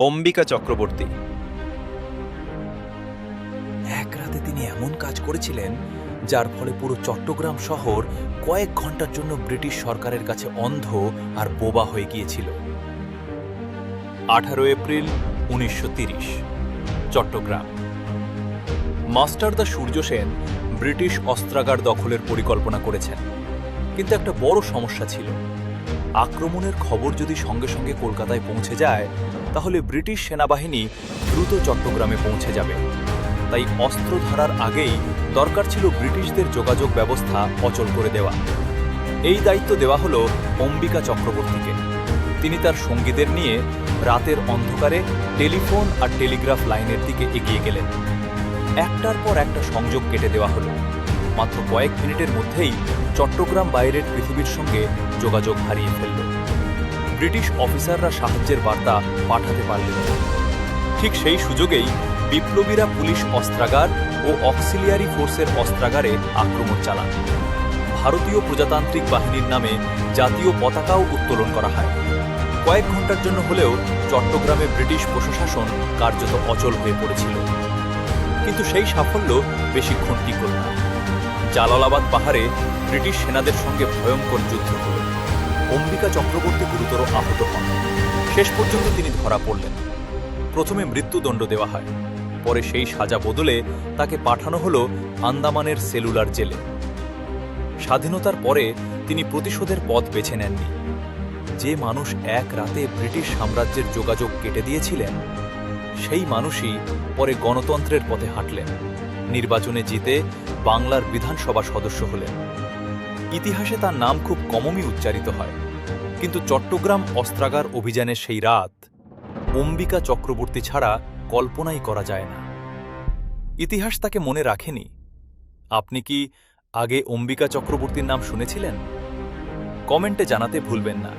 অম্বিকা চক্রবর্তী। এক রাতে তিনি এমন কাজ করেছিলেন যার ফলে পুরো চট্টগ্রাম শহর কয়েক ঘন্টার জন্য ব্রিটিশ সরকারের কাছে অন্ধ আর বোবা হয়ে গিয়েছিল। 18 এপ্রিল 1930, চট্টগ্রাম। মাস্টারদা সূর্য সেন ব্রিটিশ অস্ত্রাগার দখলের পরিকল্পনা করেছেন, কিন্তু একটা বড় সমস্যা ছিল। আক্রমণের খবর যদি সঙ্গে সঙ্গে কলকাতায় পৌঁছে যায়, তাহলে ব্রিটিশ সেনাবাহিনী দ্রুত চট্টগ্রামে পৌঁছে যাবে। তাই অস্ত্র ধরার আগেই দরকার ছিল ব্রিটিশদের যোগাযোগ ব্যবস্থা অচল করে দেওয়া। এই দায়িত্ব দেওয়া হলো অম্বিকা চক্রবর্তীকে। তিনি তার সঙ্গীদের নিয়ে রাতের অন্ধকারে টেলিফোন আর টেলিগ্রাফ লাইনের দিকে এগিয়ে গেলেন। একটার পর একটা সংযোগ কেটে দেওয়া হলো। মাত্র কয়েক মিনিটের মধ্যেই চট্টগ্রাম বাইরের পৃথিবীর সঙ্গে যোগাযোগ হারিয়ে ফেলল। ব্রিটিশ অফিসাররা সাহায্যের বার্তা পাঠাতে পারলেন না। ঠিক সেই সুযোগেই বিপ্লবীরা পুলিশ অস্ত্রাগার ও অক্সিলিয়ারি ফোর্সের অস্ত্রাগারে আক্রমণ চালান। ভারতীয় প্রজাতান্ত্রিক বাহিনীর নামে জাতীয় পতাকাও উত্তোলন করা হয়। কয়েক ঘন্টার জন্য হলেও চট্টগ্রামে ব্রিটিশ প্রশাসন কার্যত অচল হয়ে পড়েছিল। কিন্তু সেই সাফল্য বেশিক্ষণ টিকল না। জালালাবাদ পাহাড়ে ব্রিটিশ সেনাদের সঙ্গে ভয়ঙ্কর যুদ্ধ হল। অম্বিকা চক্রবর্তী গুরুতর আহত হন। শেষ পর্যন্ত তিনি ধরা পড়লেন। প্রথমে মৃত্যুদণ্ড দেওয়া হয়, পরে সেই সাজা বদলে তাকে পাঠানো হল আন্দামানের সেলুলার জেলে। স্বাধীনতার পরে তিনি প্রতিশোধের পথ বেছে নেননি। যে মানুষ এক রাতে ব্রিটিশ সাম্রাজ্যের যোগাযোগ কেটে দিয়েছিলেন, সেই মানুষই পরে গণতন্ত্রের পথে হাঁটলেন, নির্বাচনে জিতে বাংলার বিধানসভা সদস্য হলেন। ইতিহাসে তার নাম খুব কমই উচ্চারিত হয়, কিন্তু চট্টগ্রাম অস্ত্রাগার অভিযানের সেই রাত অম্বিকা চক্রবর্তী ছাড়া কল্পনাই করা যায় না। ইতিহাস তাকে মনে রাখেনি। আপনি কি আগে অম্বিকা চক্রবর্তীর নাম শুনেছিলেন? কমেন্টে জানাতে ভুলবেন না।